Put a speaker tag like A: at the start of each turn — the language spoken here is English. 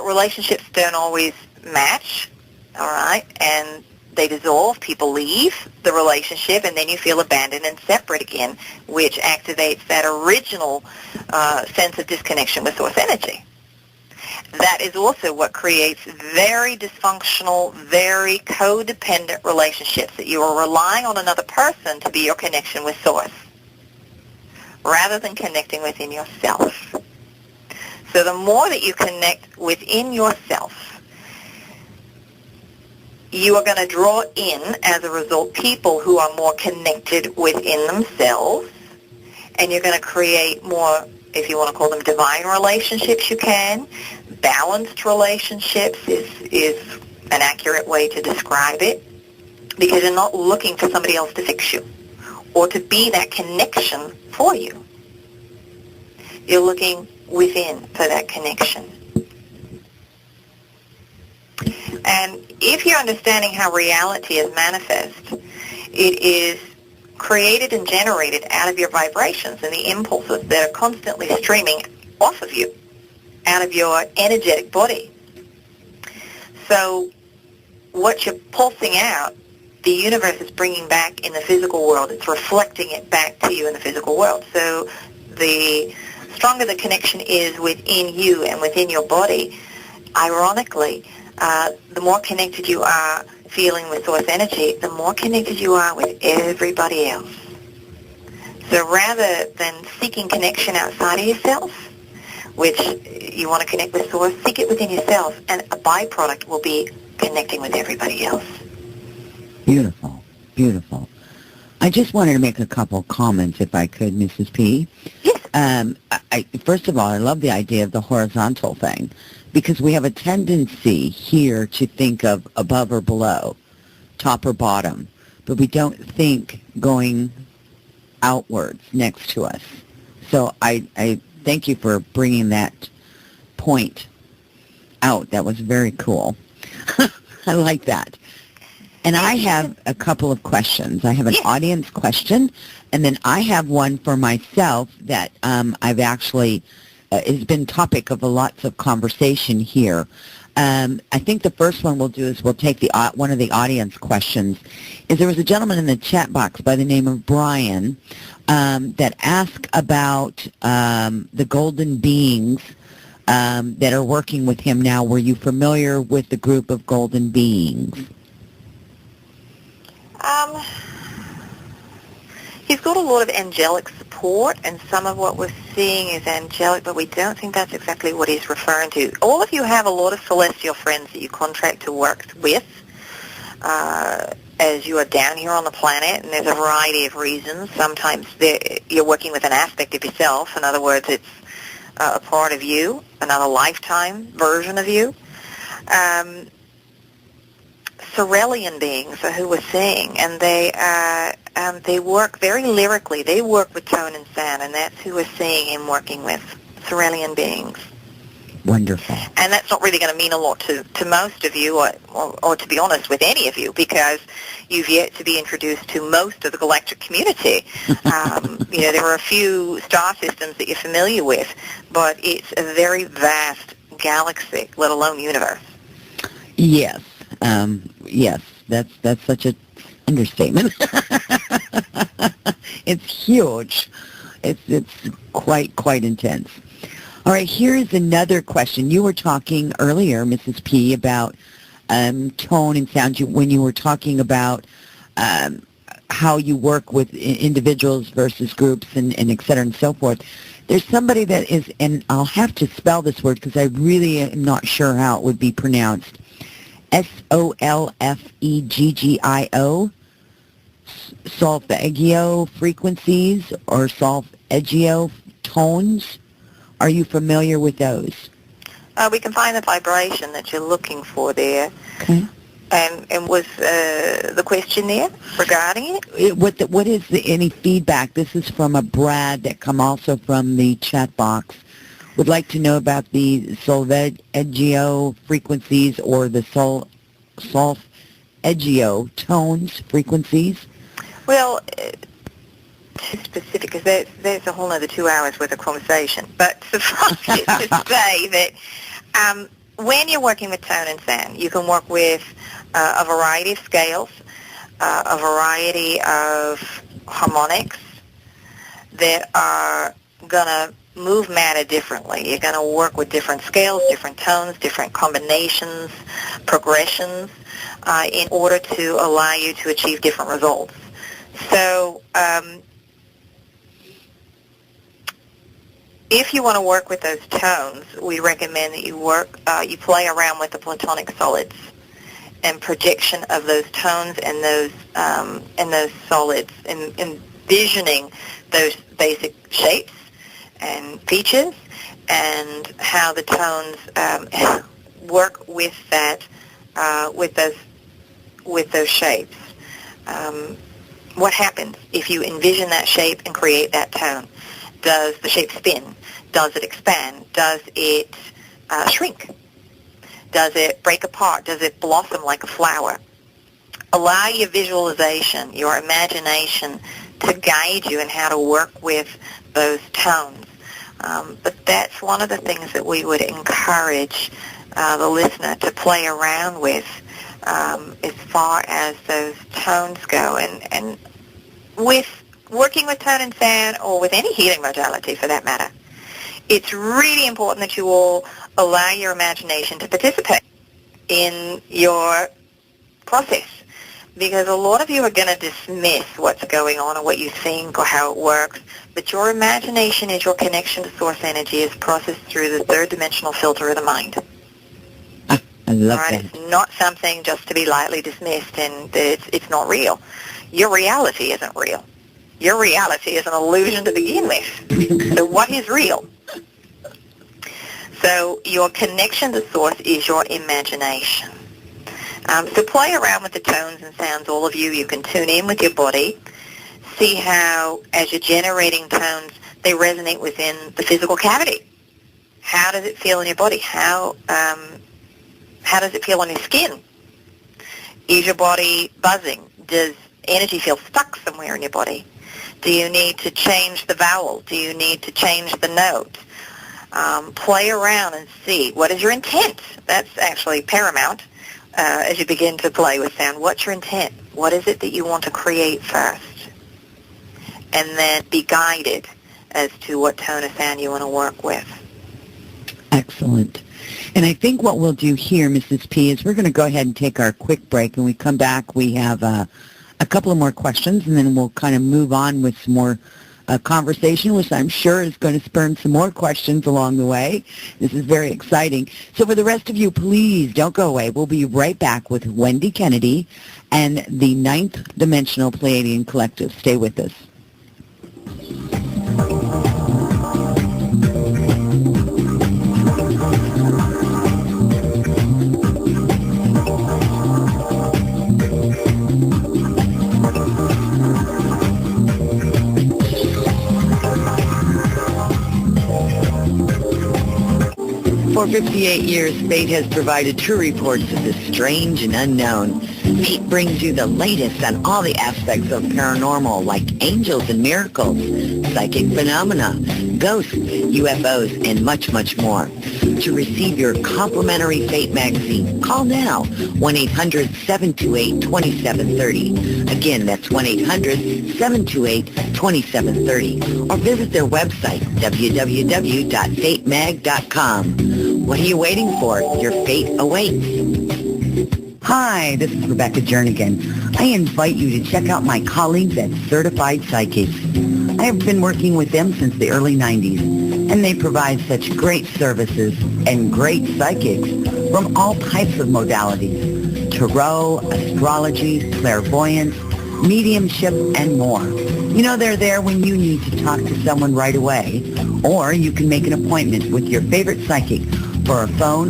A: Relationships don't always match, all right, and they dissolve. People leave the relationship, and then you feel abandoned and separate again, which activates that original sense of disconnection with source energy. That is also what creates very dysfunctional, very codependent relationships, that you are relying on another person to be your connection with source, rather than connecting within yourself. So the more that you connect within yourself, you are going to draw in, as a result, people who are more connected within themselves, and you're going to create more, if you want to call them divine relationships, you can. Balanced relationships is an accurate way to describe it, because you're not looking for somebody else to fix you or to be that connection for you. You're looking within for that connection. And if you're understanding how reality is manifest, it is created and generated out of your vibrations and the impulses that are constantly streaming off of you, out of your energetic body. So what you're pulsing out, the universe is bringing back in the physical world. It's reflecting it back to you in the physical world. So the stronger the connection is within you and within your body, ironically, the more connected you are feeling with source energy, the more connected you are with everybody else. So rather than seeking connection outside of yourself, which you want to connect with source, seek it within yourself, and a byproduct will be connecting with everybody else.
B: Beautiful, beautiful. I just wanted to make a couple comments, if I could, Mrs. P.
A: Yes.
B: First of all, I love the idea of the horizontal thing, because we have a tendency here to think of above or below, top or bottom, but we don't think going outwards next to us. So I thank you for bringing that point out. That was very cool. I like that. And I have a couple of questions. I have an audience question, and then I have one for myself that I've actually has been topic of lots of conversation here. I think the first one we'll do is we'll take one of the audience questions. There was a gentleman in the chat box by the name of Brian that asked about the golden beings that are working with him now. Were you familiar with the group of golden beings?
A: He's got a lot of angelic support, and some of what we're seeing is angelic, but we don't think that's exactly what he's referring to. All of you have a lot of celestial friends that you contract to work with as you are down here on the planet, and there's a variety of reasons. Sometimes you're working with an aspect of yourself. In other words, it's a part of you, another lifetime version of you. Cerulean beings are who we're seeing, and they work very lyrically. They work with tone and sound, and that's who we're seeing him working with, cerulean beings.
B: Wonderful.
A: And that's not really going to mean a lot to most of you, or to be honest, with any of you, because you've yet to be introduced to most of the galactic community. There are a few star systems that you're familiar with, but it's a very vast galaxy, let alone universe.
B: Yes. Yes, that's such an understatement. It's huge. It's quite intense. All right, here's another question. You were talking earlier, Mrs. P, about tone and sound. When you were talking about how you work with individuals versus groups and et cetera and so forth. There's somebody that is, and I'll have to spell this word because I really am not sure how it would be pronounced. Solfeggio, solfeggio frequencies or solfeggio tones. Are you familiar with those?
A: We can find the vibration that you're looking for there.
B: Okay.
A: And was the question there regarding it?
B: What is any feedback? This is from a Brad that come also from the chat box. Would like to know about the solfeggio frequencies or the solfeggio tones frequencies.
A: Well, too specific, because there's a whole other 2 hours worth of conversation. But suffice it to say that When you're working with tone and sound, you can work with a variety of scales, a variety of harmonics that are going to move matter differently. You're going to work with different scales, different tones, different combinations, progressions, in order to allow you to achieve different results. So if you want to work with those tones, we recommend that you play around with the platonic solids and projection of those tones and those solids, and envisioning those basic shapes and features and how the tones work with that, with those shapes. What happens if you envision that shape and create that tone? Does the shape spin? Does it expand? Does it shrink? Does it break apart? Does it blossom like a flower? Allow your visualization, your imagination, to guide you in how to work with those tones. But that's one of the things that we would encourage the listener to play around with as far as those tones go. And with working with tone and sound, or with any healing modality for that matter, it's really important that you all allow your imagination to participate in your process, because a lot of you are going to dismiss what's going on or what you think or how it works, but your imagination is your connection to source energy is processed through the third dimensional filter of the mind.
B: I love
A: right?
B: that.
A: It's not something just to be lightly dismissed and it's not real. Your reality isn't real. Your reality is an illusion to begin with. So what is real? So your connection to source is your imagination. So play around with the tones and sounds, all of you. You can tune in with your body, see how, as you're generating tones, they resonate within the physical cavity. How does it feel in your body? How does it feel on your skin? Is your body buzzing? Does energy feel stuck somewhere in your body? Do you need to change the vowel? Do you need to change the note? Play around and see. What is your intent? That's actually paramount as you begin to play with sound. What's your intent? What is it that you want to create first? And then be guided as to what tone of sound you want to work with.
B: Excellent. And I think what we'll do here, Mrs. P, is we're going to go ahead and take our quick break. And we come back, we have a couple of more questions, and then we'll kind of move on with some more conversation, which I'm sure is going to spurn some more questions along the way. This is very exciting. So for the rest of you, please don't go away. We'll be right back with Wendy Kennedy and the Ninth Dimensional Pleiadian Collective. Stay with us. For 58 years, fate has provided true reports of the strange and unknown. Fate brings you the latest on all the aspects of paranormal, like angels and miracles, psychic phenomena, ghosts, UFOs, and much, much more. To receive your complimentary Fate magazine, call now, 1-800-728-2730. Again, that's 1-800-728-2730. Or visit their website, www.fatemag.com. What are you waiting for? Your fate awaits. Hi, this is Rebecca Jernigan. I invite you to check out my colleagues at Certified Psychics. I have been working with them since the early 90s, and they provide such great services and great psychics from all types of modalities: tarot, astrology, clairvoyance, mediumship, and more. You know, they're there when you need to talk to someone right away, or you can make an appointment with your favorite psychic for a phone